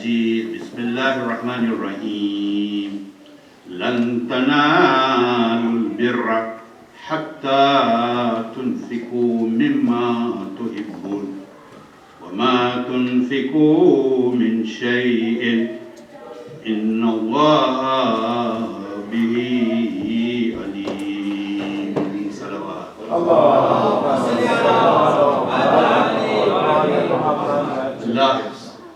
Majid. Bismillahirrahmanirrahim. Lan tanalul birra hatta tunfiqu mimma tuhibbun. Wa ma tunfiqu min shay'in inna Allaha bihi alim. Salawat. Allah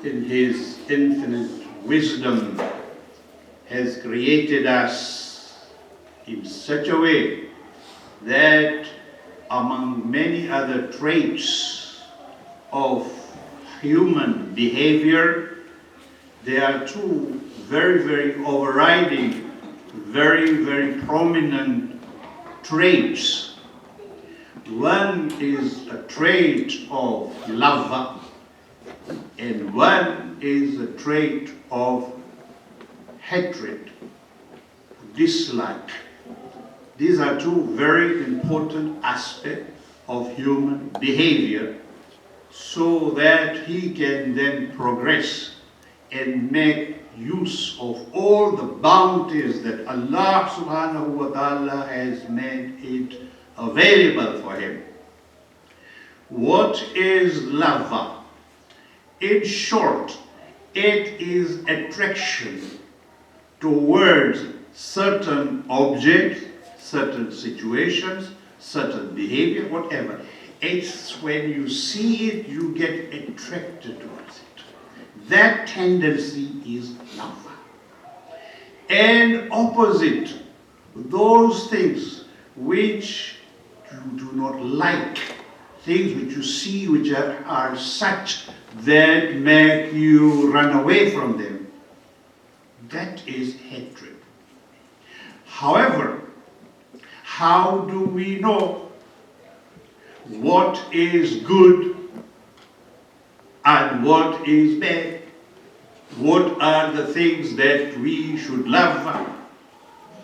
in His infinite wisdom has created us in such a way that among many other traits of human behavior, there are two very overriding, very prominent traits. One is a trait of love, and one is a trait of hatred, dislike. These are two very important aspects of human behavior, so that he can then progress and make use of all the bounties that Allah subhanahu wa ta'ala has made it available for him. What is love? In short, it is attraction towards certain objects, certain situations, certain behavior, whatever. It's when you see it, you get attracted towards it. That tendency is love. And opposite, those things which you do not like, things which you see which are such that make you run away from them, that is hatred. However, how do we know what is good and what is bad? What are the things that we should love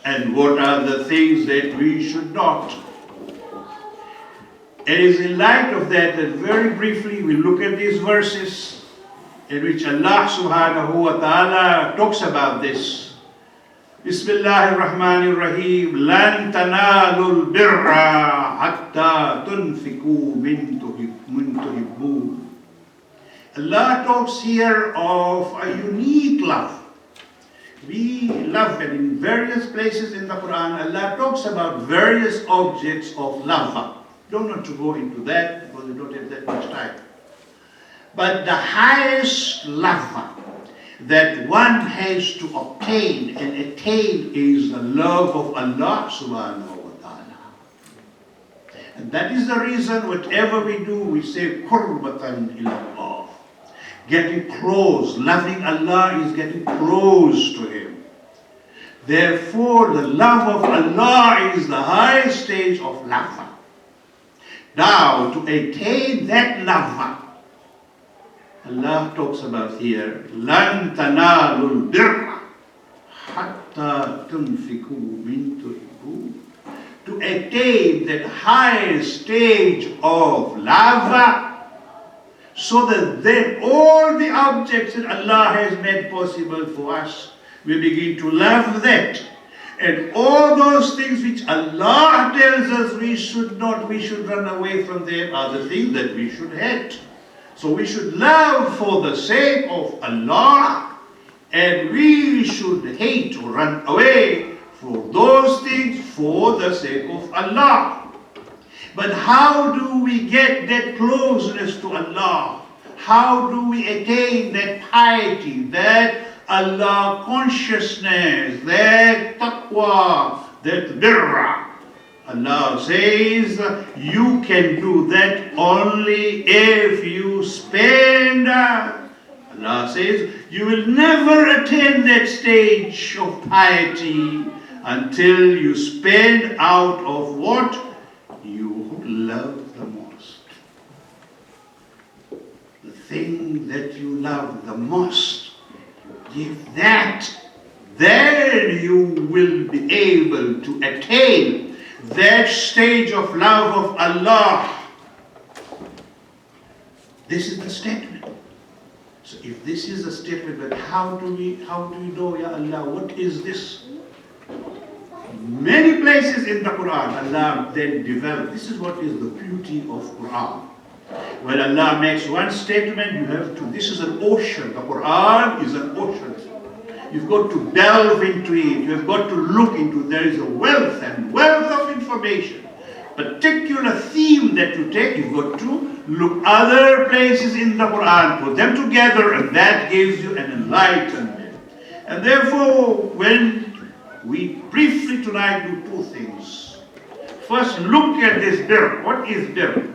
and what are the things that we should not? It is in light of that that very briefly we look at these verses in which Allah subhanahu wa ta'ala talks about this. Bismillahirrahmanirrahim. Lan tanalul birra hatta tunfiqu min tuhibbun. Allah talks here of a unique love. We love, and in various places in the Quran, Allah talks about various objects of love. Don't want to go into that because we don't have that much time. But the highest love that one has to obtain and attain is the love of Allah subhanahu wa ta'ala. And that is the reason whatever we do, we say qurbatan ilallah. Getting close, loving Allah is getting close to Him. Therefore, the love of Allah is the highest stage of love. Now, to attain that love, Allah talks about here, Lan tanalul birra hatta tunfiqu min tuhibbun. To attain that highest stage of love, so that then all the objects that Allah has made possible for us, we begin to love that. And all those things which Allah tells us we should not, we should run away from them, are the things that we should hate. So we should love for the sake of Allah, and we should hate or run away from those things for the sake of Allah. But how do we get that closeness to Allah? How do we attain that piety, that Allah consciousness, that taqwa, that birra? Allah says you can do that only if you spend. Allah says you will never attain that stage of piety until you spend out of what you love the most. The thing that you love the most, give that, then you will be able to attain that stage of love of Allah. This is the statement. So if this is a statement, but how do we know, Ya Allah, what is this? Many places in the Quran, Allah then develops. This is what is the beauty of Quran. When Allah makes one statement, you have to, this is an ocean. The Quran is an ocean. You've got to delve into it. You've got to look into it. There is a wealth and wealth of information. Particular theme that you take, you've got to look other places in the Quran, put them together, and that gives you an enlightenment. And therefore, when we briefly tonight do two things. First, look at this birr. What is birr?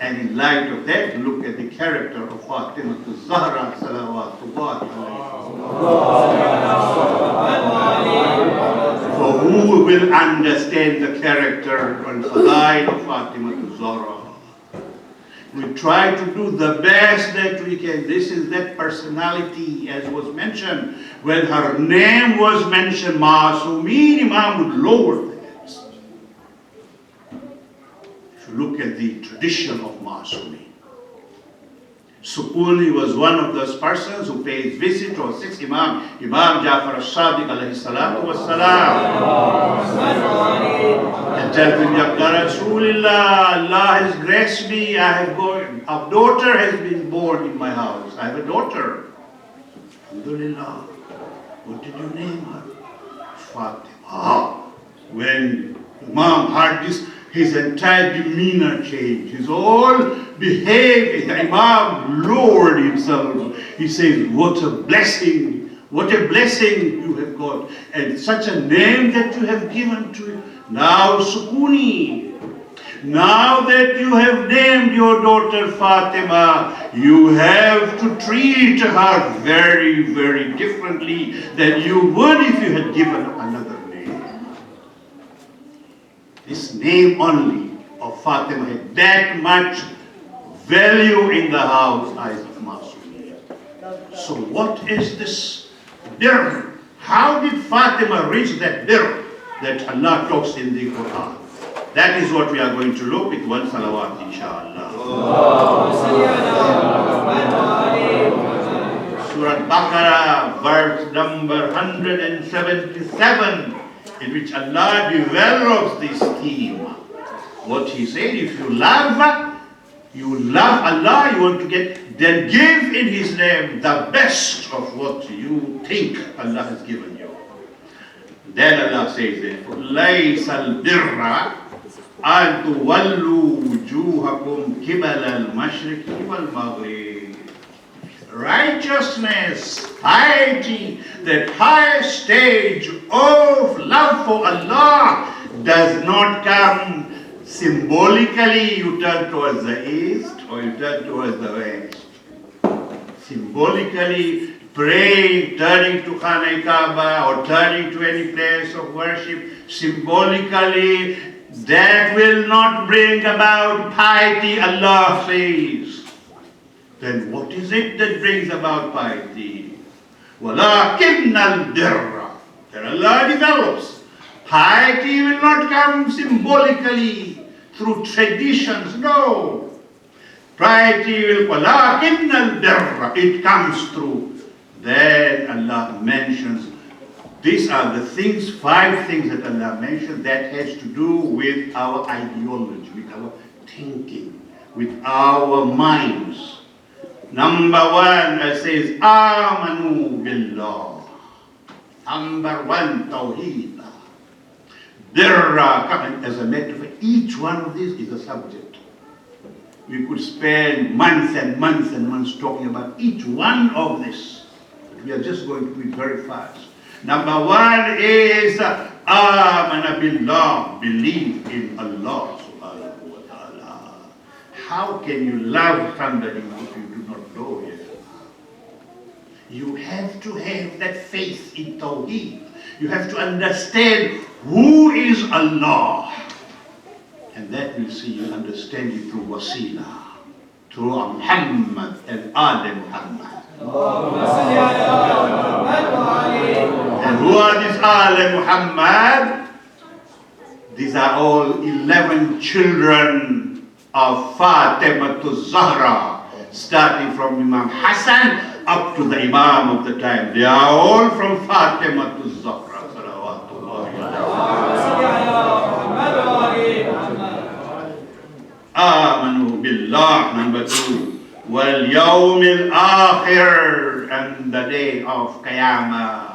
And in light of that, look at the character of Fatima Az-Zahra salawatullah alayha. For who will understand the character and fadail of Fatima Az-Zahra? We try to do the best that we can. This is that personality, as was mentioned. When her name was mentioned, Ma'asumeen, Imam would lower the heads. If you look at the tradition of Ma'asumeen, Sukuni was one of those persons who pays visit to our sixth Imam, Imam Jafar al-Sadiq alayhi salatu wassalam. And tells him, Ya Rasulullah, Allah has graced me, a daughter has been born in my house. I have a daughter. Alhamdulillah. What did you name her? Fatima. When Imam heard this, his entire demeanor changed. His whole behavior. The Imam lowered himself. He says, what a blessing. What a blessing you have got. And such a name that you have given to it. Now Sukuni. Now that you have named your daughter Fatima, you have to treat her very, very differently than you would if you had given another name. This name only of Fatima had that much value in the house eyes of Masumiyya. So what is this birr? How did Fatima reach that birr that Allah talks in the Quran? That is what we are going to look with one salawat, inshallah. Surah Baqarah, verse number 177, in which Allah develops this theme. What He said, if you love Allah, you want to get, then give in His name the best of what you think Allah has given you. Then Allah says, therefore, لَيْسَ الْبِرَّ أَن تُوَلُّوا وُجُوهَكُمْ قِبَلَ الْمَشْرِقِ وَالْمَغْرِبِ. Righteousness, piety, that highest stage of love for Allah does not come symbolically. You turn towards the east or you turn towards the west. Symbolically, praying, turning to Khana-e-Kaaba or turning to any place of worship, symbolically, that will not bring about piety, Allah says. Then what is it that brings about piety? وَلَكِنَّ الْبِرَّ. Then Allah develops. Piety will not come symbolically through traditions, no. Piety will, وَلَكِنَّ الْبِرَّ. It comes through. Then Allah mentions, these are the things, 5 things that Allah mentioned that has to do with our ideology, with our thinking, with our minds. Number 1, it says, Amanu Billah. Number 1, Tawheed. Birra, as a metaphor, each one of these is a subject. We could spend months and months and months talking about each one of this. But we are just going to do it very fast. Number 1 is Amana Billah, believe in Allah subhanahu wa ta'ala. How can you love somebody if you do not know Him? You have to have that faith in Tawheed. You have to understand who is Allah. And that will see you understand it through wasila, through Muhammad and Ali Muhammad. And who are these Ali Muhammad? These are all 11 children of Fatima Az-Zahra, starting from Imam Hassan up to the Imam of the time. They are all from Fatima to Az-Zahra. Salawatullahi Amanu billah. Number 2. Wal yawmil akhir, and the day of Qiyamah.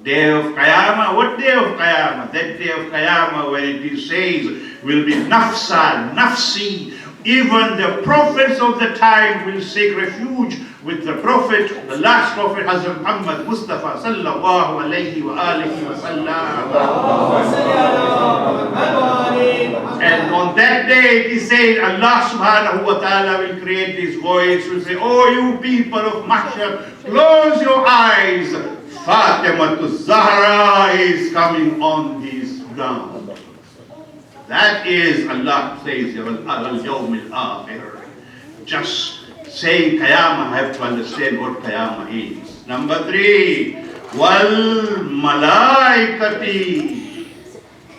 Day of Qiyamah. What day of Qiyamah? That day of Qiyamah when it is says will be nafsa, nafsi. Even the prophets of the time will seek refuge with the prophet, the last prophet, Hazrat Muhammad Mustafa sallallahu alayhi wa alihi wa sallam. And on that day it is said, Allah subhanahu wa ta'ala will create this voice, will say, oh you people of Mahshar, close your eyes. Fatima Az-Zahra is coming on this ground. That is, Allah says, al-yawm al-akhir. Just saying Qiyamah, have to understand what Qiyamah is. Number 3, wal malaikati.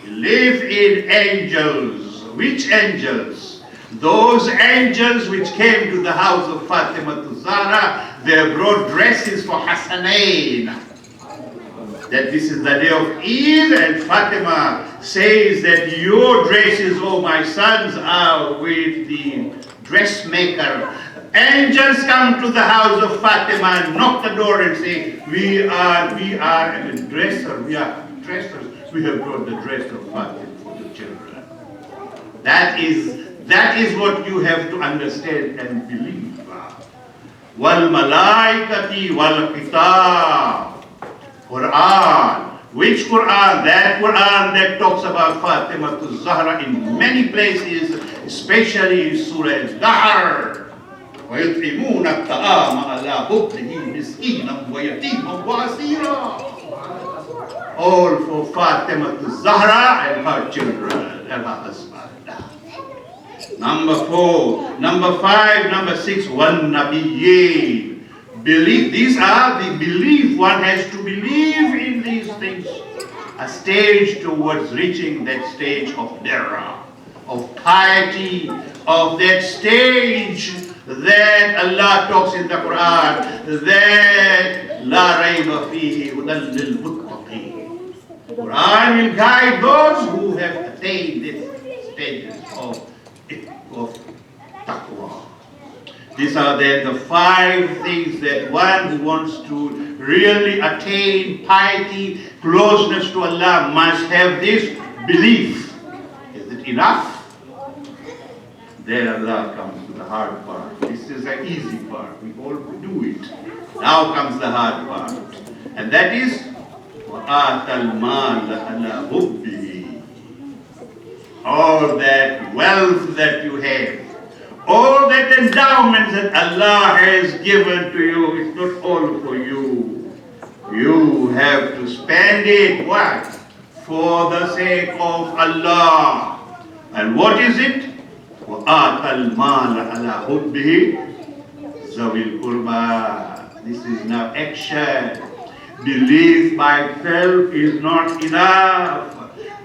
Believe in angels. Which angels? Those angels which came to the house of Fatima Az-Zahra, they brought dresses for Hassanain. That this is the day of Eid, and Fatima says that your dresses, oh my sons, are with the dressmaker. Angels come to the house of Fatima and knock the door and say, we are a dresser, we are dressers, we have brought the dress of Fatima for the children. That is what you have to understand and believe. Wal malaikati wal kitab. Quran. Which Quran? That Quran that talks about Fatima Az-Zahra in many places, especially Surah Az-Zahra. وَيُطْعِمُونَ الطَّعَامَ عَلَى حُبِّهِ مِسْكِينًا وَيَتِيمًا وَأَسِيرًا. All for Fatima Az-Zahra and her children and her husband. Number 4, number 5, number 6, one Nabiyyin. Believe, these are the belief, one has to believe in these things. A stage towards reaching that stage of dara, of piety, of that stage that Allah talks in the Quran, that la rayba fihi hudan lil muttaqin. Quran will guide those who have attained these stages of taqwa. These are then the 5 things that one who wants to really attain piety, closeness to Allah, must have this belief. Is it enough? Then Allah comes to the hard part. This is the easy part. We all do it. Now comes the hard part. And that is, وَآتَ الْمَالَ عَلَى حُبِّهِ. All that wealth that you have, all that endowments that Allah has given to you, it's not all for you. You have to spend it, what? For the sake of Allah. And what is it? وَآتَ الْمَالَ عَلَى حُبِّهِ ذَوِي الْقُرْبَى. This is now action. Belief by itself is not enough.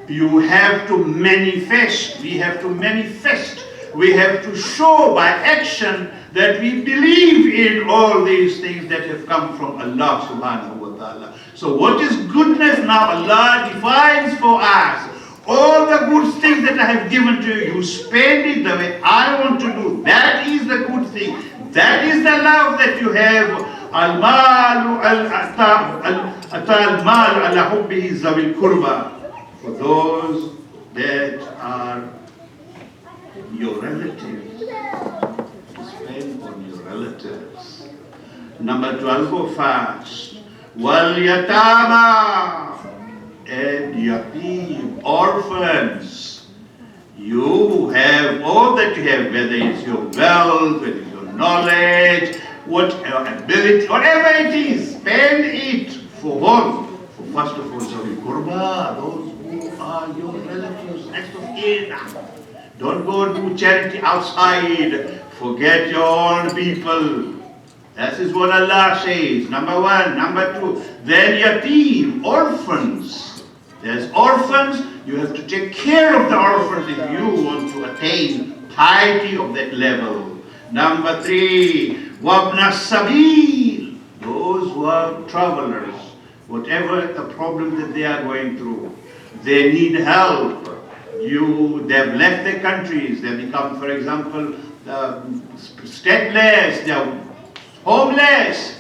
You have to manifest. We have to manifest. We have to show by action that we believe in all these things that have come from Allah subhanahu wa ta'ala. So what is goodness now? Allah defines for us. All the good things that I have given to you, you spend it the way I want to do. That is the good thing. That is the love that you have. Al-malu al-malu ala hubbihi zawil kurba. For those that are your relatives, spend on your relatives. Number 12, go fast. Wal yatama, and yatim, orphans. You have all that you have, whether it's your wealth, whether it's your knowledge, whatever ability, whatever it is, spend it for what? For first of all, Zawil Qurba, those who are your relatives, next of kin. Don't go do charity outside. Forget your own people. That is what Allah says. Number 1. Number 2. Then yatim, orphans. There's orphans. You have to take care of the orphans if you want to attain piety of that level. Number 3. وَابْنَ السَّبِيلِ, those who are travelers, whatever the problem that they are going through, they need help. They've left their countries, they become, for example, stateless, they're homeless.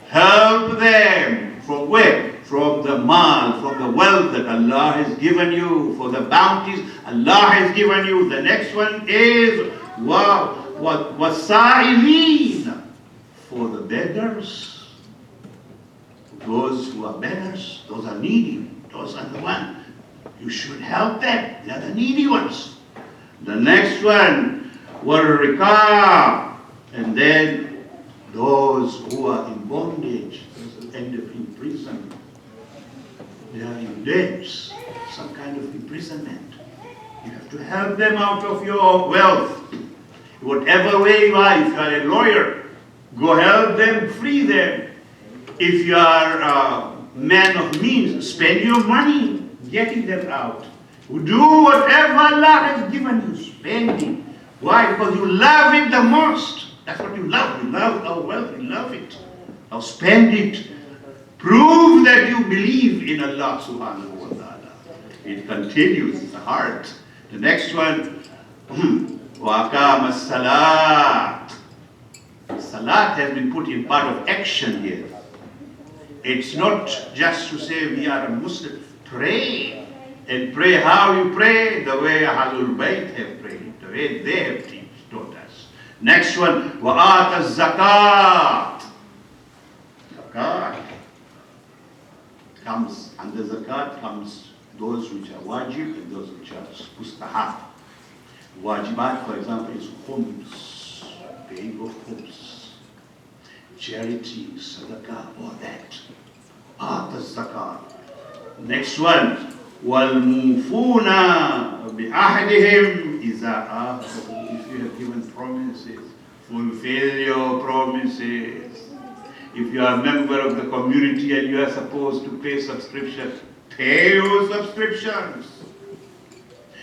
Help them. From where? From the mal, from the wealth that Allah has given you, for the bounties Allah has given you. The next one is وَالسَّائِلِينَ, for the beggars. Those who are beggars, those are needy, those are the ones. You should help them. They are the needy ones. The next one, وَالرِّقَابِ, and then those who are in bondage, those who end up in prison. They are in debts, some kind of imprisonment. You have to help them out of your wealth. Whatever way you are, if you are a lawyer, go help them, free them. If you are a man of means, spend your money getting them out. Do whatever Allah has given you, spend it. Why? Because you love it the most. That's what you love. You love our wealth, you love it. Now spend it. Prove that you believe in Allah subhanahu wa ta'ala. It continues, it's the heart. The next one, وَأَقَامَ الصَّلَاةِ. Salat has been put in part of action here. It's not just to say we are a Muslim. Pray. And pray how you pray, the way Ahlul Bayt have prayed, the way they have taught us. Next one, وَآتَ الزَّكَاةِ. Zakat comes, under zakat comes those which are wajib and those which are mustahab. Wajibat, for example, is khums, paying of khums, charity, sadaqah, all that. Ata zakat. Next one, وَالْمُوفُونَ بِعَهْدِهِمْ إِذَا آخَذُوا. If you have given promises, fulfill your promises. If you are a member of the community and you are supposed to pay subscription, pay your subscriptions.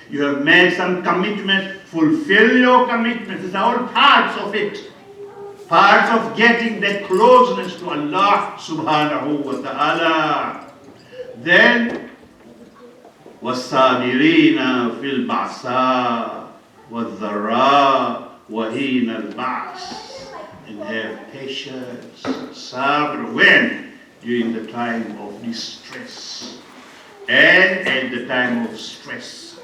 You have made some commitment, fulfill your commitment. These are all parts of it. Parts of getting that closeness to Allah subhanahu wa ta'ala. Then, وَالصَّابِرِينَ فِي الْبَعْسَاءِ وَالضَّرَّاءِ وَحِينَ الْبَعْثِ. And have patience, sabr, when? During the time of distress and at the time of stress.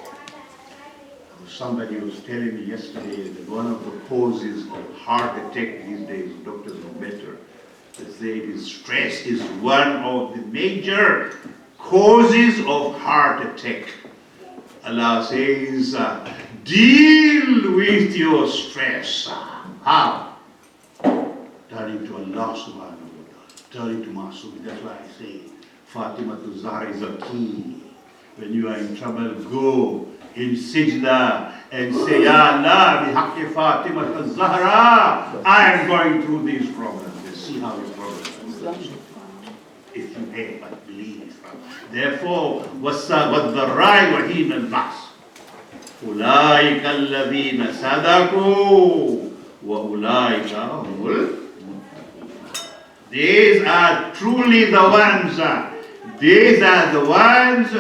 Somebody was telling me yesterday that one of the causes of heart attack these days, doctors know better, they say stress is one of the major causes of heart attack. Allah says, deal with your stress. How? Turning to Allah subhanahu wa ta'ala, turning to Masum. That's why I say Fatima Az-Zahra is a key. When you are in trouble, go in Sayyida and say, Ya Allah, bihaqqi Fatima Az-Zahra, I am going through these problems. And see how your problems are. If you have but believe it. Therefore, وَالضَّرَّاءِ وَحِينَ الْبَعْثِ أُولَٰئِكَ الَّذِينَ صَدَقُوا وَأُولَٰئِكَ هُمُ الْمُتَّقُونَ. These are truly the ones, these are the ones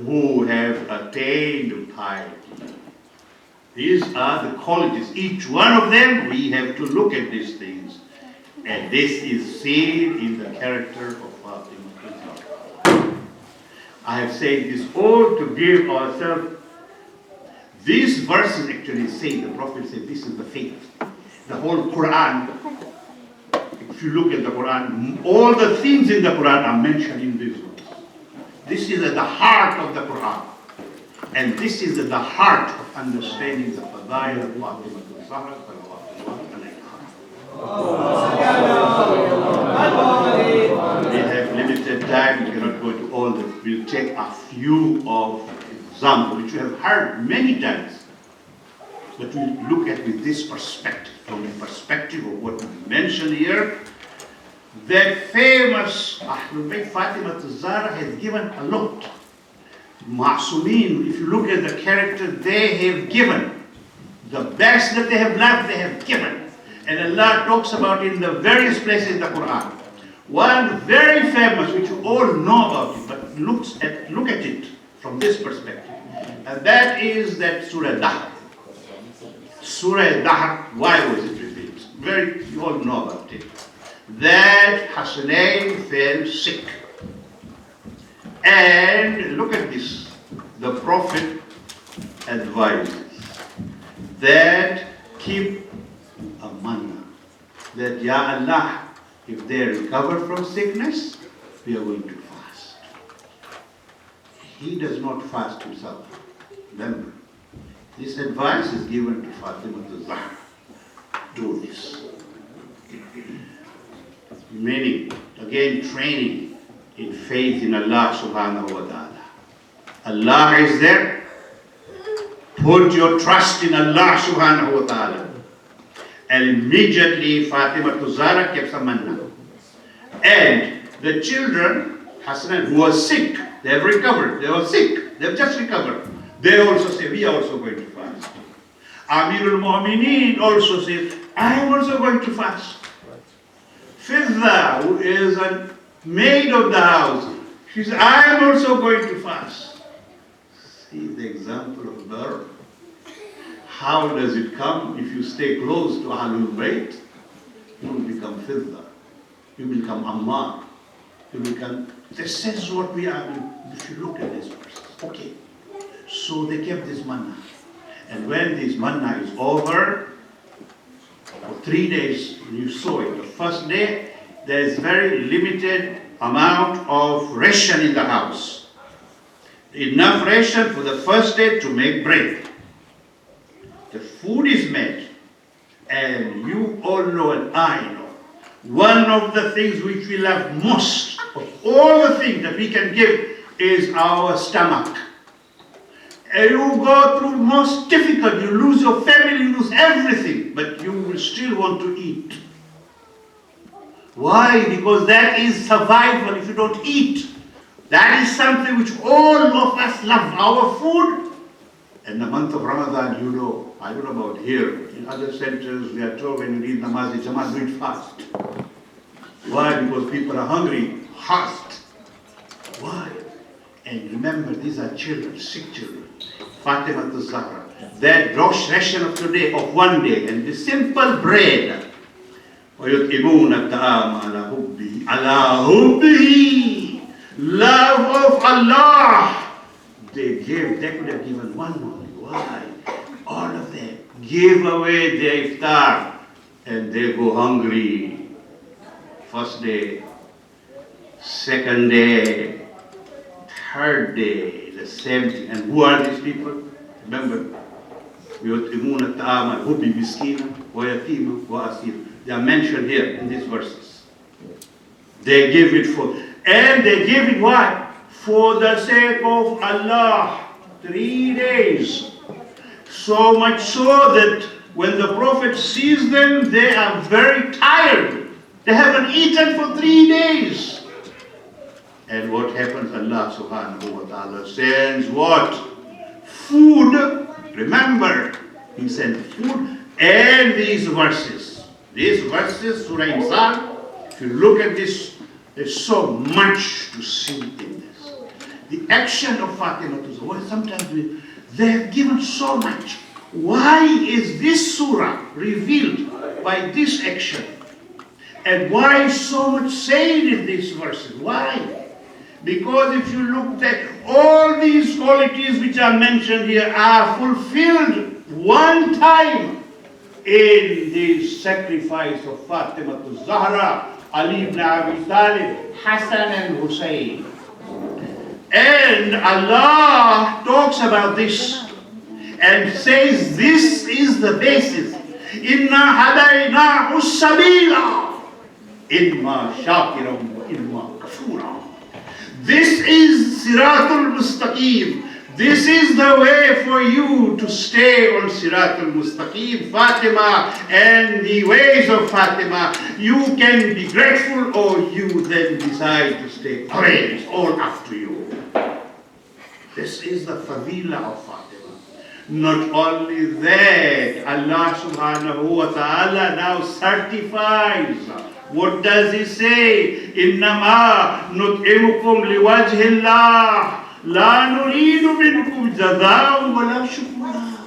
who have attained piety. These are the qualities. Each one of them, we have to look at these things. And this is seen in the character of Fatima. I have said this all to give ourselves. These verses actually say, the Prophet said, this is the faith. The whole Quran, if you look at the Quran, all the things in the Quran are mentioned in these words. This is at the heart of the Quran. And this is at the heart of understanding the Fadail of Fatima Az-Zahra. We have limited time, we cannot go into all this. We'll take a few of examples, which you have heard many times. But we look at with this perspective, from the perspective of what we mentioned here. That famous Ahlul Bayt Fatima Az-Zahra has given a lot. Ma'sumin, if you look at the character they have given, the best that they have loved, they have given. And Allah talks about it in the various places in the Quran. One very famous, which you all know about it, but look at it from this perspective. And that is that Surah Dahr. Surah Dahr, why was it revealed? You all know about it. That Hasanain fell sick. And look at this. The Prophet advises that keep a manna. That, Ya Allah, if they recover from sickness, we are going to fast. He does not fast himself. Remember, this advice is given to Fatima Az-Zahra. Do this. Meaning, again, training in faith in Allah subhanahu wa ta'ala. Allah is there. Put your trust in Allah subhanahu wa ta'ala. And immediately Fatima Az-Zahra kept some manna. And the children, Hassan, who were sick, they have recovered. They were sick. They have just recovered. They also say, we are also going to fast. Amirul Mu'mineen also says, I am also going to fast. Fidda, who is a maid of the house, she says, I am also going to fast. See the example of birth. How does it come? If you stay close to Ahlul Bayt, you will become Fidda. You will become Ammar. You become, this is what we are, if you look at this verse. Okay. So they kept this manna. And when this manna is over, for 3 days, you saw it. The first day, there is very limited amount of ration in the house. Enough ration for the first day to make bread. The food is made. And you all know and I know, one of the things which we love most, of all the things that we can give, is our stomach. And you go through most difficult, you lose your family, you lose everything, but you will still want to eat. Why? Because that is survival if you don't eat. That is something which all of us love, our food. In the month of Ramadan, you know, I don't know about here, in other centers we are told when you read namaz, Jamaat, do it fast. Why? Because people are hungry, fast. Why? And remember, these are children, sick children. Fatima Az-Zahra. That ration of today, of one day, and the simple bread. وَيُطْعِمُونَ الطَّعَامَ عَلَى حُبِّهِ. Love of Allah. They could have given one only. Why? All of them give away their iftar and they go hungry. First day, second day, third day, the same thing. And who are these people? Remember, يُطْعِمُونَ الطَّعَامَ عَلَى حُبِّهِ مِسْكِينًا وَيَتِيمًا وَأَسِيرًا. They are mentioned here in these verses. They give it for, and they give it why? For the sake of Allah. 3 days. So much so that when the Prophet sees them, they are very tired. They haven't eaten for 3 days. And what happens? Allah subhanahu wa ta'ala sends what? Food. Remember, He sent food and these verses. These verses, Surah Insan, if you look at this, there's so much to see in this. The action of Fatima Az-Zahra, sometimes they have given so much. Why is this surah revealed by this action? And why is so much said in these verses? Why? Because if you look at all these qualities which are mentioned here are fulfilled one time in the sacrifice of Fatima Az-Zahra, Ali ibn Abi Talib, Hassan and Hussein. And Allah talks about this and says this is the basis. Inna hadaynahu sabila, imma shakiran wa imma kafura. This is Siratul Mustaqim. This is the way for you to stay on Siratul Mustaqim, Fatima, and the ways of Fatima. You can be grateful or you then decide to stay away. It's all up to you. This is the fadila of Fatima. Not only that, Allah subhanahu wa ta'ala now certifies. What does he say? إِنَّمَا نُطْعِمُكُمْ لِوَجْهِ اللَّهِ لَا نُرِيدُ مِنْكُمْ جَزَاءً وَلَا شُكُورًا.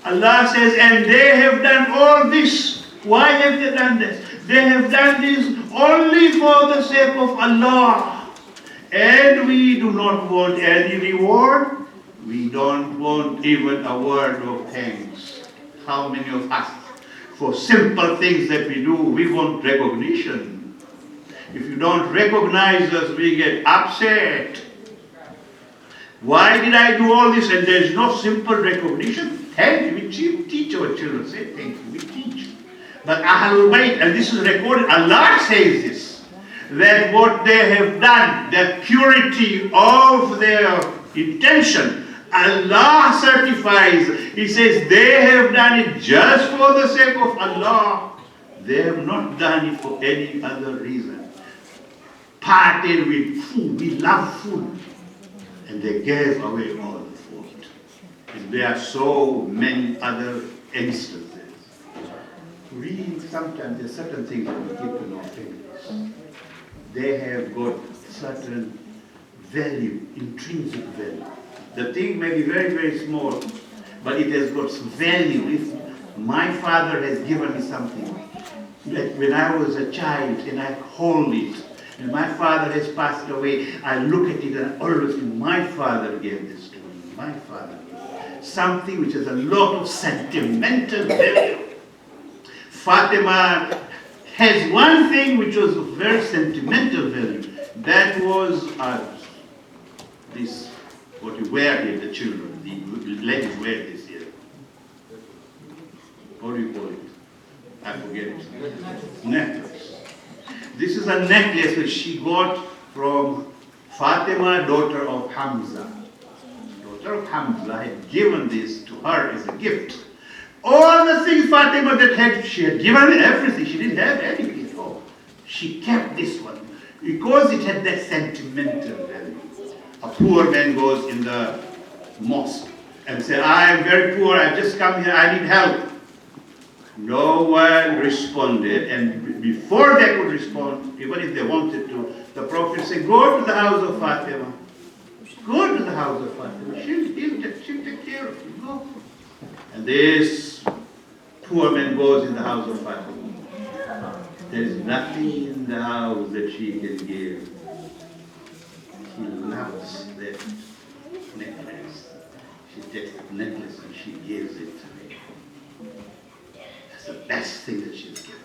Allah says, and they have done all this. Why have they done this? They have done this only for the sake of Allah. And we do not want any reward. We don't want even a word of thanks. How many of us, for simple things that we do, we want recognition? If you don't recognize us, we get upset. Why did I do all this? And there is no simple recognition. Thank you. We teach our children. Say thank you. We teach. But Ahlul Bayt, and this is recorded, Allah says this, that what they have done, the purity of their intention, Allah certifies. He says they have done it just for the sake of Allah. They have not done it for any other reason. Parted with food. We love food. And they gave away all the food. And there are so many other instances. We sometimes, there's certain things that we get to know families. They have got certain value, intrinsic value. The thing may be very, very small, but it has got some value. If my father has given me something, like when I was a child and I hold it, and my father has passed away, I look at it and I always think, my father gave this to me, my father. Something which has a lot of sentimental value. Fatima has one thing which was of very sentimental value. That was this, what you wear here, the children, the ladies wear this here. What do you call it? I forget it. Necklace. This is a necklace which she got from Fatima, daughter of Hamza. Daughter of Hamza had given this to her as a gift. All the things Fatima that had, she had given everything. She didn't have anything at all. She kept this one because it had that sentimental value. A poor man goes in the mosque and says, I am very poor, I've just come here, I need help. No one responded, and before they could respond, even if they wanted to, the Prophet said, go to the house of Fatima. Go to the house of Fatima. She'll take care of you. Go. And this poor man goes in the house of Fatima. There is nothing in the house that she can give. He loves that necklace. She takes that necklace and she gives it to me. That's the best thing that she's given.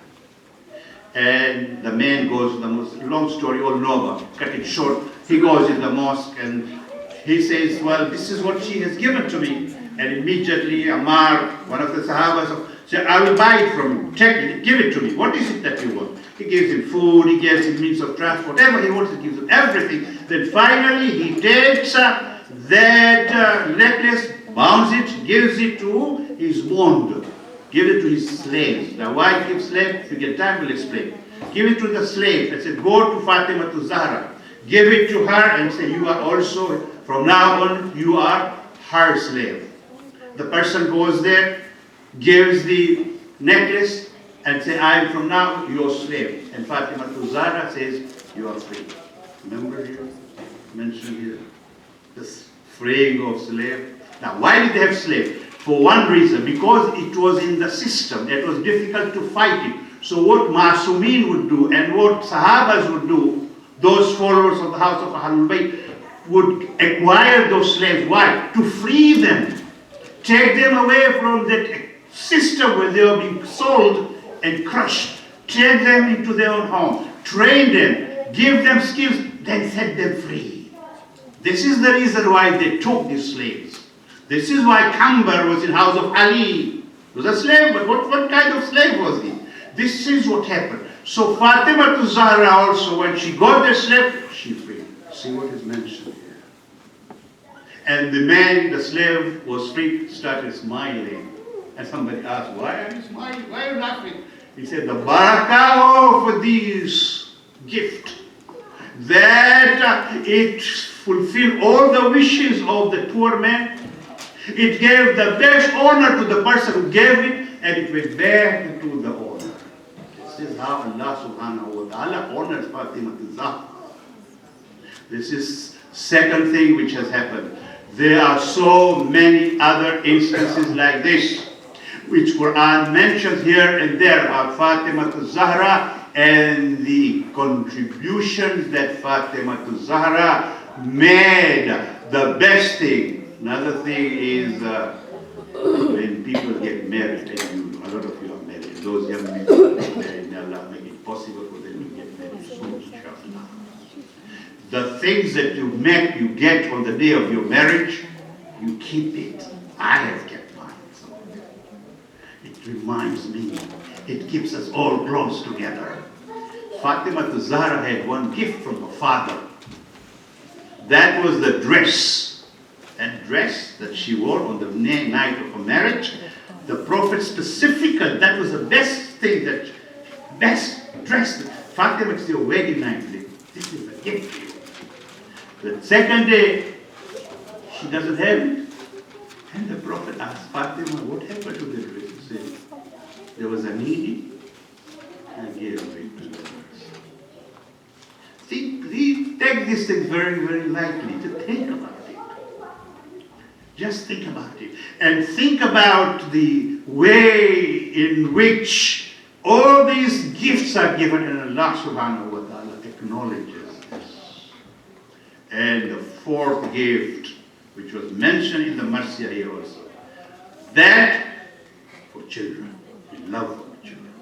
And the man goes to the mosque. Long story, all know about. Cut it short. He goes in the mosque and he says, well, this is what she has given to me. And immediately Ammar, one of the Sahabas, said, I will buy it from you. Take it, give it to me. What is it that you want? He gives him food, he gives him means of transport, whatever he wants, he gives him everything. Then finally he takes that necklace, bounds it, gives it to his bond, give it to his slaves. Now why give slaves? If you get time, we'll explain. Give it to the slave and say, go to Fatima to Zahra. Give it to her and say, you are also, from now on, you are her slave. The person goes there, gives the necklace, and say, I am from now your slave. And Fatima to Zahra says, you are free. Remember here, mentioned here, this freeing of slave. Now, why did they have slave? For one reason, because it was in the system. It was difficult to fight it. So what Masumin would do and what Sahabas would do, those followers of the house of Ahlul Bayt, would acquire those slaves. Why? To free them. Take them away from that system where they were being sold and crushed. Take them into their own home. Train them. Give them skills. Then set them free. This is the reason why they took these slaves. This is why Kambar was in the house of Ali. He was a slave, but what kind of slave was he? This is what happened. So Fatima to Zahra also, when she got the slave, she freed. See what is mentioned here. And the man, the slave, was free, started smiling. And somebody asked, why are you smiling? Why are you laughing? He said, the barakah of this gift, that it fulfilled all the wishes of the poor man. It gave the best honor to the person who gave it, and it went back to the owner. This is how Allah subhanahu wa ta'ala honors Fatima Az-Zahra. This is second thing which has happened. There are so many other instances like this, which Quran mentions here and there about Fatima Az-Zahra and the contributions that Fatima Az-Zahra made. The best thing. Another thing is when people get married, and a lot of you are married, those young people who are married, may Allah make it possible for them to get married soon, inshallah. The things that you get on the day of your marriage, you keep it. I have kept mine. So it reminds me, it keeps us all close together. Fatima Az-Zahra had one gift from her father. That was the dress. That dress that she wore on the night of her marriage. The Prophet specifically, that was the best thing, that best dress. Fatima, it's your wedding night. This is a gift. The second day, she doesn't have it. And the Prophet asked Fatima, what happened to the dress? He said, there was a needy, and I gave it to the person. Take these things very, very lightly, to think about it. Just think about it. And think about the way in which all these gifts are given, and Allah subhanahu wa ta'ala acknowledges this. And the fourth gift, which was mentioned in the Marsiya here also, that for children. We love our children.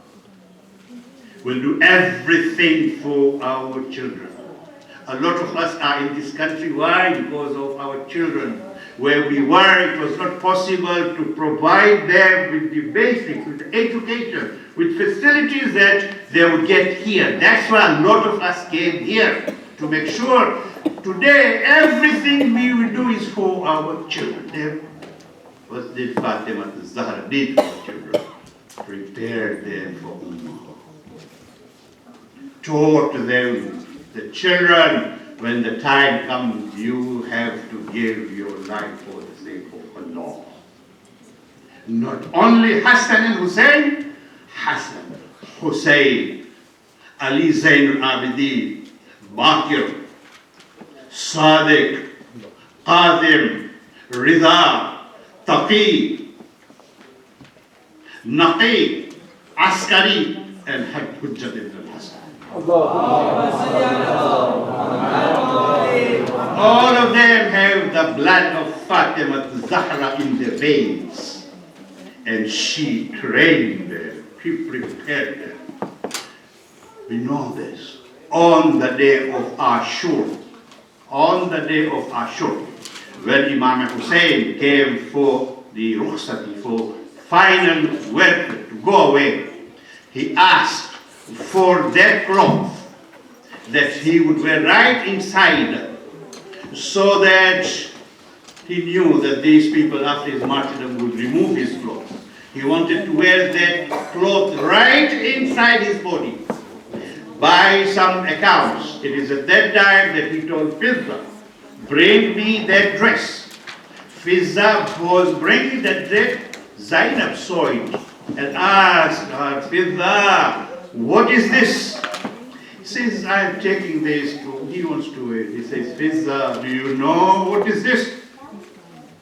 We'll do everything for our children. A lot of us are in this country. Why? Because of our children. Where we were, it was not possible to provide them with the basics, with the education, with facilities that they would get here. That's why a lot of us came here, to make sure today everything we will do is for our children. What did Fatima Az-Zahra did for children? Prepared them for Ummah. Taught them, the children, when the time comes, you have to give your life for the sake of Allah. Not only Hassan and Hussein, Hassan, Hussein, Ali Zain al-Abidin, Bakir, Sadiq, Qadim, Rida, Taqi, Naqi, Askari, and Hujjat ibn al-Hasan. All of them have the blood of Fatima Az-Zahra in their veins. And she trained them, she prepared them. We know this. On the day of Ashur, when Imam Hussein came for the rukhsati, for final welfare to go away, he asked for that cloth that he would wear right inside, so that he knew that these people after his martyrdom would remove his clothes. He wanted to wear that cloth right inside his body. By some accounts, it is at that time that he told Fizza, bring me that dress. Fizza was bringing that dress. Zainab saw it and asked her, Fizza, what is this? He says, I'm taking this to, he wants to wear it. He says, Fizza, do you know what is this?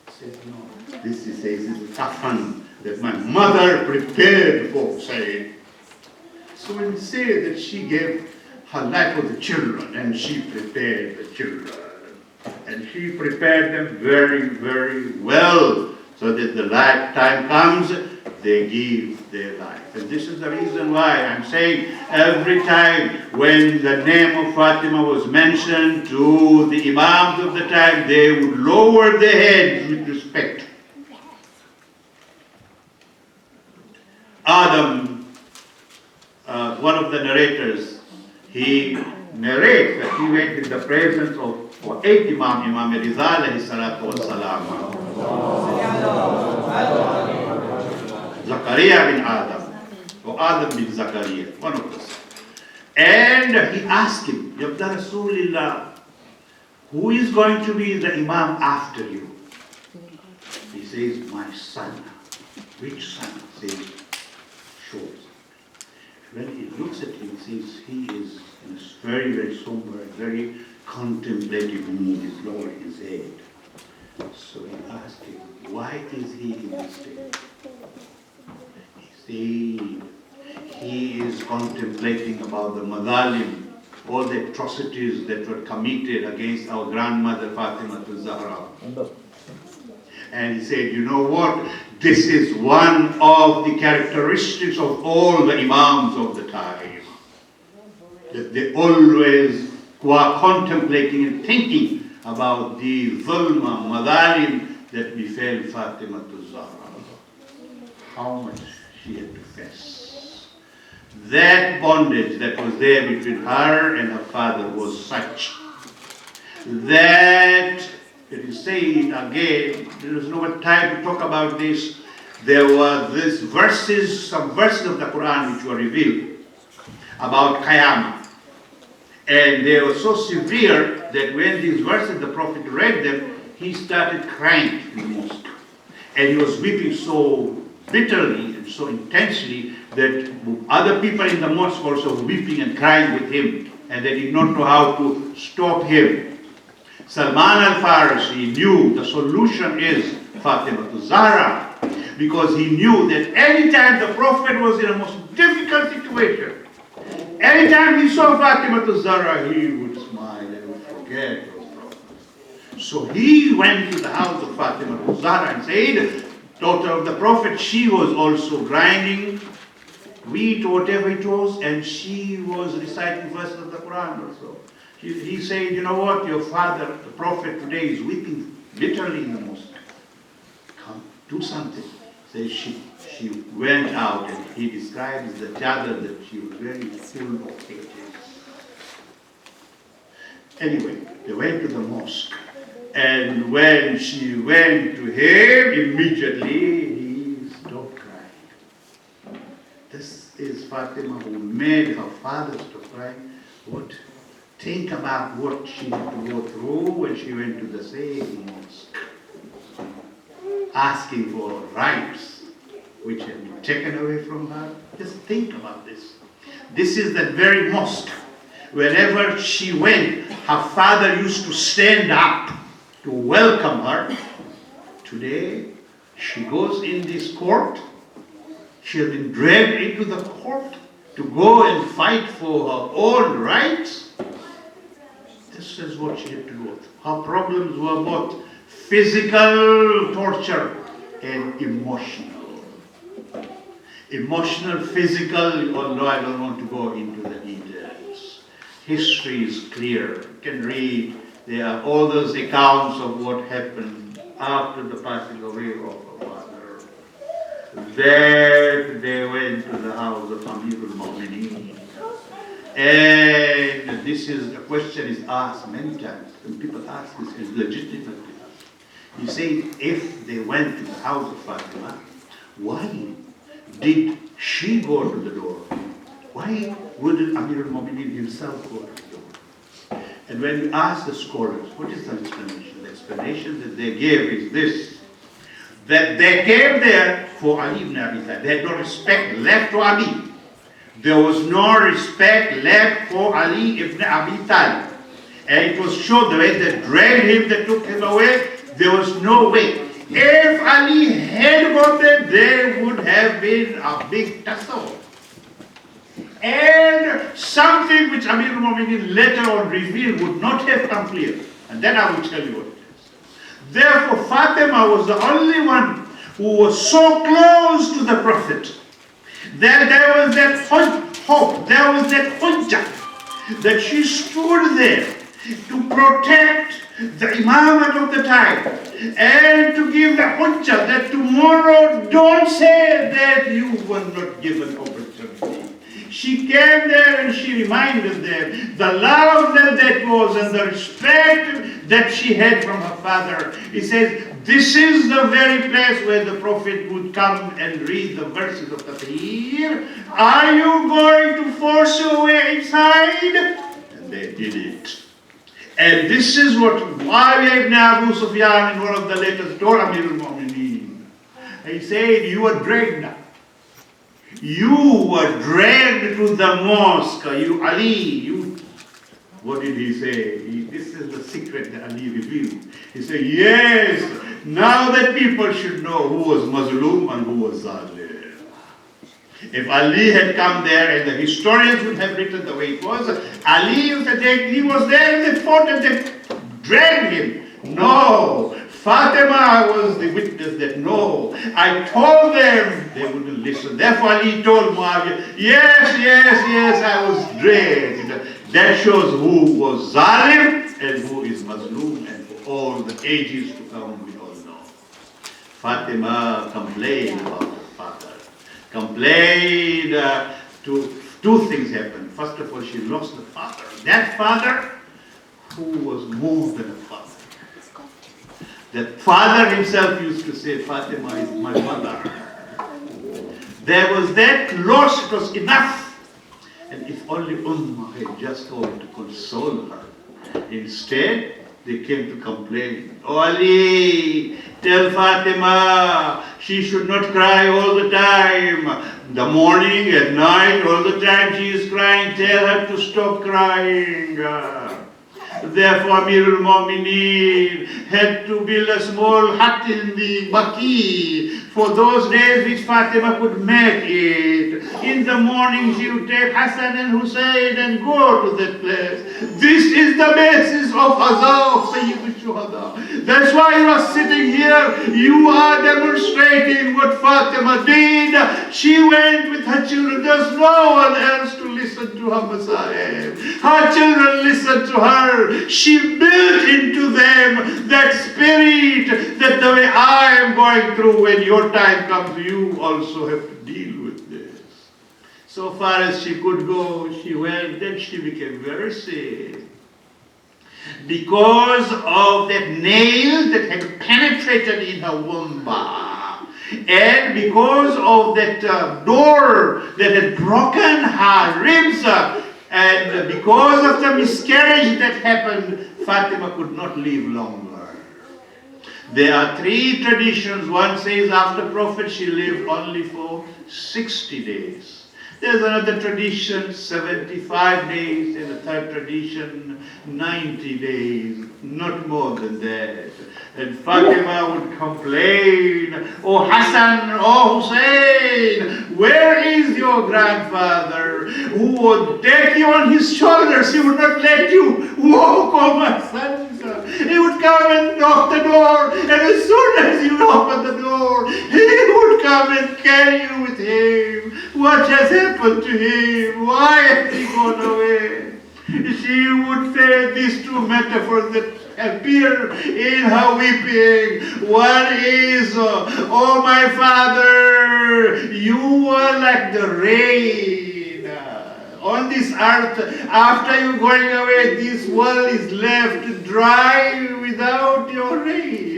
He says, no. This he says is a kafan that my mother prepared for Hussein. So when we say that she gave her life for the children, and she prepared the children, and she prepared them very, very well, so that the time comes, they give their life. And this is the reason why I'm saying every time when the name of Fatima was mentioned to the Imams of the time, they would lower their heads with respect. Adam, one of the narrators, he narrates that he went in the presence of for 8 Imam Riza alayhi salatu wa salam, Zakaria bin Adam, or Adam bin Zakaria, one of us. And he asked him, Yabda Rasulillah, who is going to be the Imam after you? He says, my son. Which son? He says, shows. When he looks at him, he says, he is in a very, very somber, very contemplative mood. He's lowering his head. So he asked him, why is he in this state? He said, he is contemplating about the madhalim, all the atrocities that were committed against our grandmother Fatima Az-Zahra. And he said, you know what? This is one of the characteristics of all the imams of the time. That they always were contemplating and thinking about the zulma, madhalim that befell Fatima Az-Zahra. How much she had to face. That bondage that was there between her and her father was such that, it is said again, there is no time to talk about this. There were these verses, some verses of the Quran which were revealed about Qiyamah. And they were so severe that when these verses, the Prophet read them, he started crying in the mosque. And he was weeping so bitterly and so intensely that other people in the mosque were also weeping and crying with him. And they did not know how to stop him. Salman al-Farisi knew the solution is Fatima Az-Zahra, because he knew that anytime the Prophet was in a most difficult situation, anytime he saw Fatima Az-Zahra, he would smile and would forget those problems. So he went to the house of Fatima Az-Zahra and said, daughter of the Prophet, she was also grinding wheat or whatever it was, and she was reciting verses of the Quran also. He said, you know what, your father, the Prophet today is weeping bitterly in the mosque. Come, do something. So she went out, and he describes the chadar that she was very full of pages. Anyway, they went to the mosque. And when she went to him, immediately he stopped crying. This is Fatima who made her father stop crying. What? Think about what she had to go through when she went to the same mosque, asking for rights which had been taken away from her. Just think about this. This is that very mosque. Wherever she went, her father used to stand up to welcome her. Today, she goes in this court. She has been dragged into the court to go and fight for her own rights. This is what she had to go through. Her problems were both physical torture and emotional. Emotional, physical, although I don't want to go into the details. History is clear. You can read. There are all those accounts of what happened after the passing away of her father. That they went to the house of Amirul Mu'mineen. And this is, the question is asked many times. When people ask this, is legitimately asked. He said, if they went to the house of Fatima, why did she go to the door? Why wouldn't Amirul Mu'mineen himself go to the door? And when we ask the scholars, what is the explanation? The explanation that they gave is this, that they came there for Ali ibn Abi Talib. They had no respect left for Ali. There was no respect left for Ali ibn Abi Talib. And it was shown the way they dragged him, they took him away, there was no way. If Ali had gone there would have been a big tussle. And something which Amir al-Mu'mineen later on revealed would not have come clear. And then I will tell you what it is. Therefore, Fatima was the only one who was so close to the Prophet that there was that hope, there was that hujjah, that she stood there to protect the imamat of the time and to give the hujjah that tomorrow don't say that you were not given opportunity. She came there and she reminded them the love that was and the respect that she had from her father. He says, this is the very place where the Prophet would come and read the verses of Tafsir. Are you going to force your way inside? And they did it. And this is what Muawiyah ibn Abu Sufyan in one of the letters told Amir al-Mu'mineen. He said, you were dragged. You were dragged to the mosque. You, Ali, what did he say? This is the secret that Ali revealed. He said, yes, now that people should know who was Mazlum and who was Zalim. If Ali had come there, and the historians would have written the way it was, Ali was there and they fought and they dragged him. No, Fatima was the witness that no, I told them, they wouldn't listen. Therefore Ali told Muawiyah, yes, I was dragged. That shows who was Zalim and who is Mazlum, and for all the ages to come we all know. Fatima complained about her father. Complained two things happened. First of all, she lost the father. That father who was more than a father. That father himself used to say, Fatima is my mother. There was that loss, it was enough. And if only Ummah had just told to console her. Instead, they came to complain. Oh Ali, tell Fatima, she should not cry all the time. The morning, at night, all the time she is crying. Tell her to stop crying. Therefore, Amir al-Mu'mineen had to build a small hut in the Baqi for those days which Fatima could make it. In the morning she would take Hassan and Hussein and go to that place. This is the basis of Aza of Sayyid Shuhada. That's why you are sitting here. You are demonstrating what Fatima did. She went with her children. There's no one else to listen to her Masahib. Her children listened to her. She built into them that spirit that the way I am going through, when your time comes, you also have to deal with this. So far as she could go, she went. Then she became very sick. Because of that nail that had penetrated in her womb. And because of that door that had broken her ribs. And because of the miscarriage that happened, Fatima could not live longer. There are three traditions. One says after Prophet she lived only for 60 days. There's another tradition, 75 days, and a third tradition, 90 days, not more than that. And Fatima would complain, oh Hassan, oh Hussein, where is your grandfather who would take you on his shoulders? He would not let you walk, oh my sons. He would come and knock the door, and as soon as you open the door, he would come and carry you with him. What has happened to him? Why has he gone away? She would say these two metaphors that appear in her weeping. One is, oh my father, you were like the rain on this earth. After you going away, this world is left dry without your rain.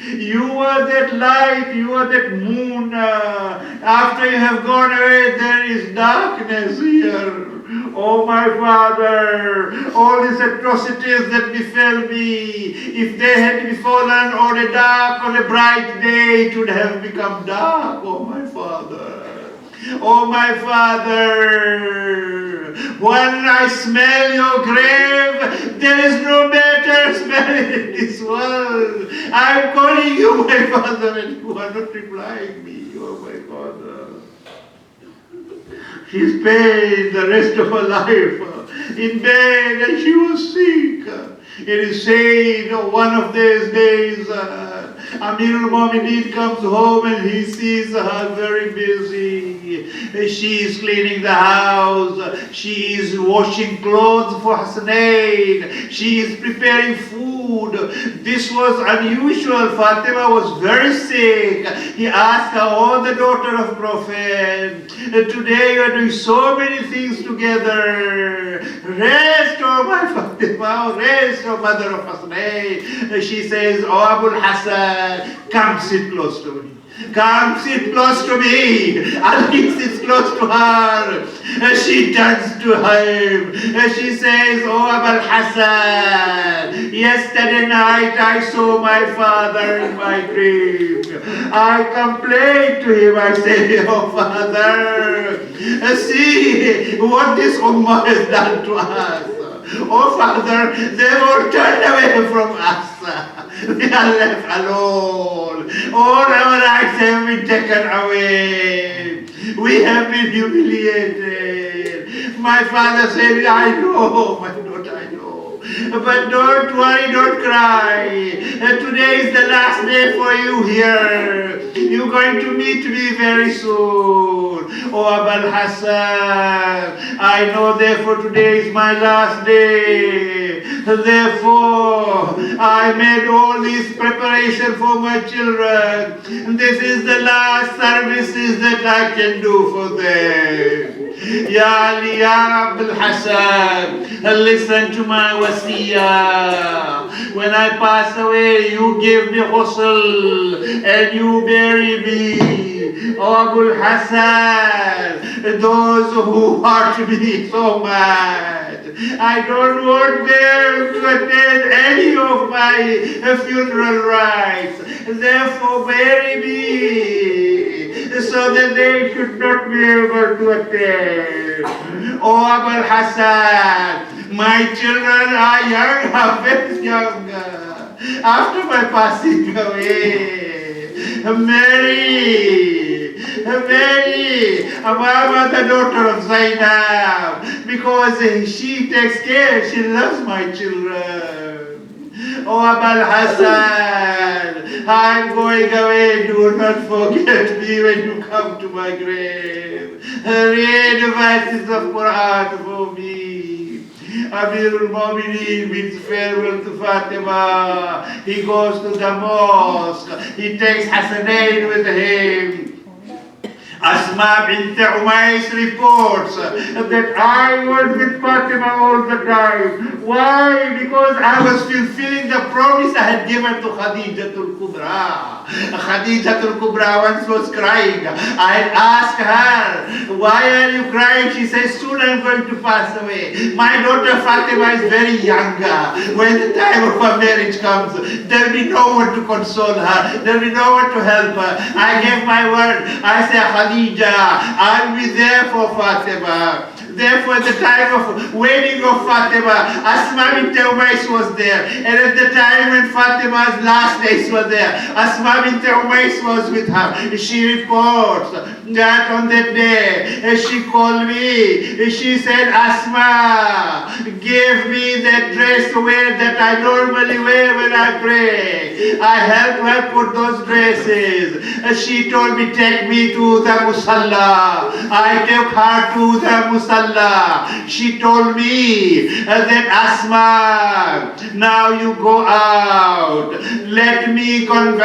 You are that light, you are that moon. After you have gone away, there is darkness here. Oh my father, all these atrocities that befell me, if they had befallen on a dark, on a bright day, it would have become dark, oh my father. Oh my father, when I smell your grave, there is no better smell in this world. I am calling you my father and you are not replying me, oh my father. She spent the rest of her life in bed and she was sick. It is said one of these days, Amir al-Mu'mineen comes home and he sees her very busy. She is cleaning the house. She is washing clothes for Hasnain. She is preparing food. This was unusual. Fatima was very sick. He asked her, oh, the daughter of Prophet, today you are doing so many things together. Rest, oh my Fatima, rest, oh mother of Hasnain. She says, oh Abul Hassan, come sit close to me. Come sit close to me. Ali sits close to her. She turns to him. She says, oh Abul Hassan, yesterday night I saw my father in my dream. I complained to him. I said, oh father, see what this ummah has done to us. Oh father, they all turned away from us. We are left alone. All our rights have been taken away. We have been humiliated. My father said, I know, my daughter, I know. But don't worry, don't cry. Today is the last day for you here. You're going to meet me very soon. Oh, Abul Hassan, I know therefore today is my last day. Therefore, I made all this preparation for my children. This is the last services that I can do for them. Ya Ali, Ya Abul Hassan, listen to my wasiyah. When I pass away, you give me ghusl and you bury me. Oh Abul Hassan, those who hurt me so much, I don't want them to attend any of my funeral rites. Therefore, bury me so that they should not be able to attend. Oh Abul Hassan, my children are young, are very young. After my passing away, Mary, Mama, the daughter of Zainab, because she takes care, she loves my children. Oh Abul Hassan, I'm going away, do not forget me when you come to my grave. Read the verses of Quran for me. Amirul Mu'mineen bids farewell to Fatima. He goes to the mosque. He takes Hassanain with him. Asma bint Umays reports that I was with Fatima all the time. Why? Because I was fulfilling the promise I had given to Khadijatul Kubra. Khadijatul Kubra once was crying. I had asked her, why are you crying? She says, soon I'm going to pass away. My daughter Fatima is very young. When the time of her marriage comes, there will be no one to console her. There will be no one to help her. I gave my word. I say, Khadija, I'll be there for Fatima. Therefore, at the time of wedding of Fatima, Asma bint Umays was there. And at the time when Fatima's last days were there, Asma bint Umays was with her. She reports that on that day, she called me. She said, Asma, give me that dress to wear that I normally wear when I pray. I helped her put those dresses. She told me, take me to the Musalla. I took her to the Musalla. She told me that Asma, now you go out. Let me have a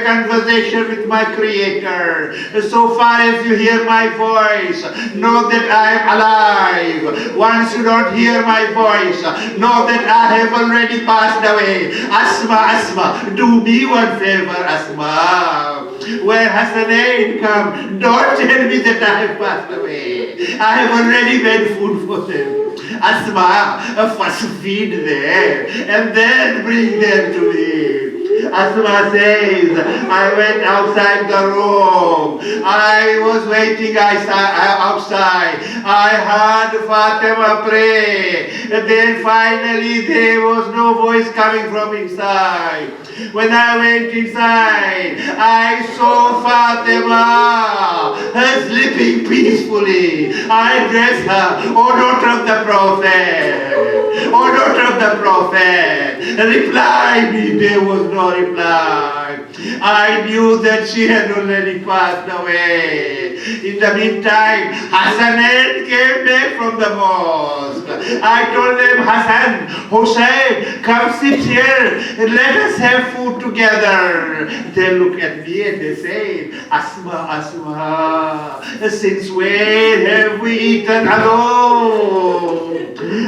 conversation with my Creator. So far as you hear my voice, know that I am alive. Once you don't hear my voice, know that I have already passed away. Asma, do me one favor, Asma. When Hassanain come, don't tell me that I have passed away. I have already made food for them. Asma, first feed them and then bring them to me. Asma says, I went outside the room. I was waiting outside. I heard Fatima pray. And then finally there was no voice coming from inside. When I went inside, I saw Fatima sleeping peacefully. I addressed her, oh daughter of the Prophet, oh daughter of the Prophet, reply me. There was no reply. I knew that she had already passed away. In the meantime, Hassanain came back from the mosque. I told them, Hassan, Hussein, come sit here and let us have food together. They look at me and they say, Asma, since when have we eaten alone?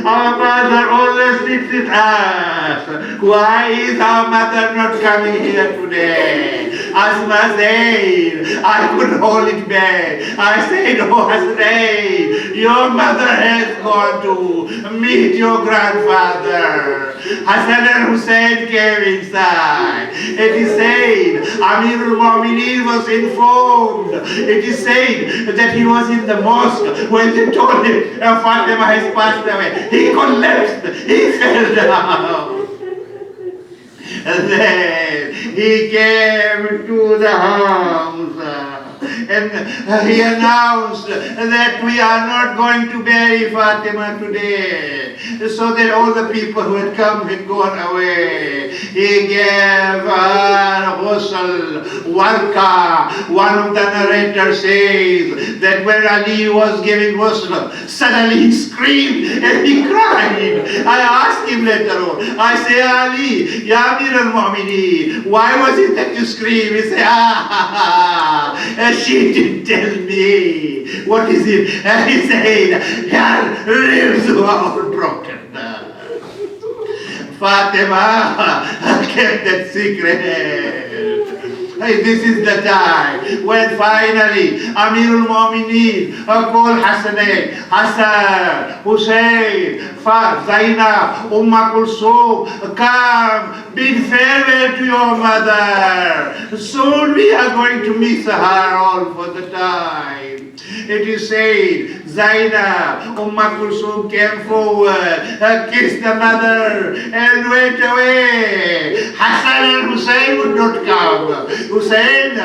Our mother always sits with us. Why is our mother not coming here today? Asma said, I couldn't hold it back. I said, oh Hasnain, your mother has gone to meet your grandfather. Hassan and Hussein came inside. It is said, Amirul Mu'mineen was informed. It is said that he was in the mosque when they told him Fatima has passed away. He collapsed. He fell down. And then he came to the house and he announced that we are not going to bury Fatima today, so that all the people who had come had gone away. He gave her ghusl, warqa. One of the narrators says that when Ali was giving ghusl, suddenly he screamed and he cried. I asked him later on, I say, Ali, Ya Amir al-Mu'mineen, why was it that you screamed? He said, she didn't tell me. What is it? And he said, her ribs were all broken. Fatima kept that secret. This is the time when finally Amirul Mu'mineen called Hasnain, Hassan, Hussein, Zainab, Kulsum, come, bid farewell to your mother. Soon we are going to miss her all for the time. It is said, Zainab, Kulsum came forward, kissed the mother and went away. Hassan and Hussein would not come. Hussein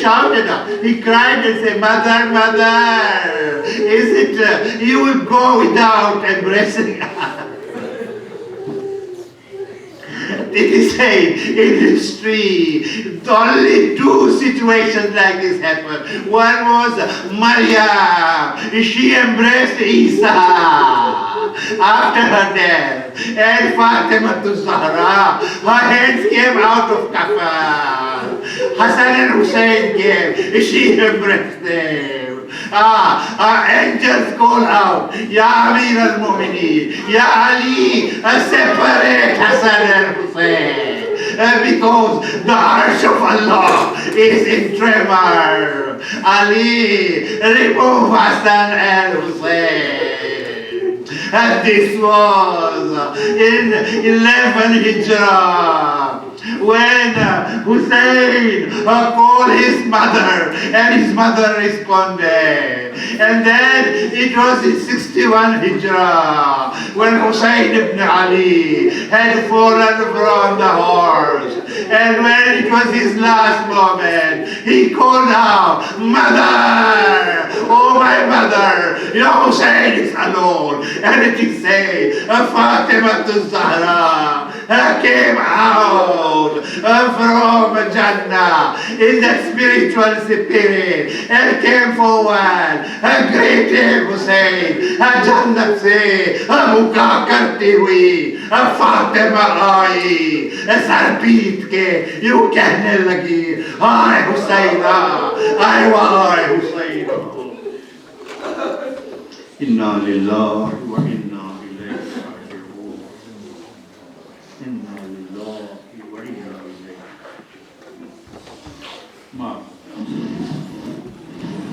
shouted, he cried and said, Mother, mother, is it you will go without embracing her? It is said in history, only two situations like this happened. One was Maryam. She embraced Isa after her death. And Fatima Az-Zahra, her hands came out of kafan. Hassan and Hussein came. She embraced them. Angels call out, Ya Amir al-Mu'mineen, Ya Ali, separate Hassan and Hussein. Because the arsh of Allah is in tremor. Ali, remove Hassan and Hussein. And this was in 11 Hijrah. When Hussein called his mother and his mother responded. And then it was in 61 Hijrah when Hussein ibn Ali had fallen from the horse. And when it was his last moment, he called out, Mother! Oh my mother! Your Hussein is alone. And it is said, Fatima Az-Zahra came out from Jannah in that spiritual spirit and came forward, greeted Hussein, Jannat se मुका करती हुई फातिमा आई, sir पीट के यूं कहने लगी, हाय हुसैना, हाय हुसैना। इन्ना लिल्लाहि व इन्ना इलैहि राजिऊन। इन्ना लिल्लाहि व इन्ना इलैहि राजिऊन।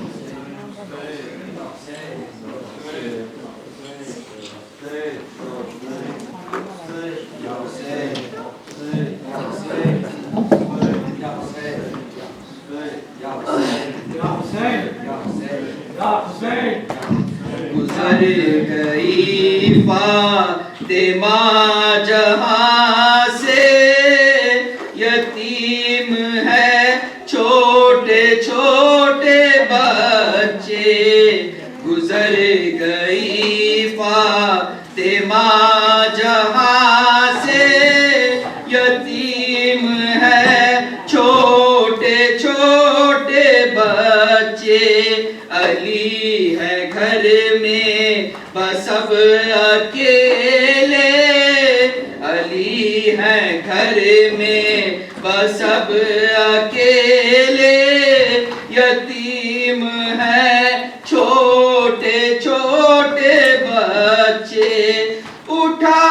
गुजर गई फातिमा जहां से, यतीम है छोटे छोटे बच्चे। गुजर गई फातिमा जहां से, यतीम है छोटे छोटे बच्चे। अली है घर में बस अब अकेले, अली है घर में बस अब अकेले। यतीम है छोटे छोटे बच्चे। उठा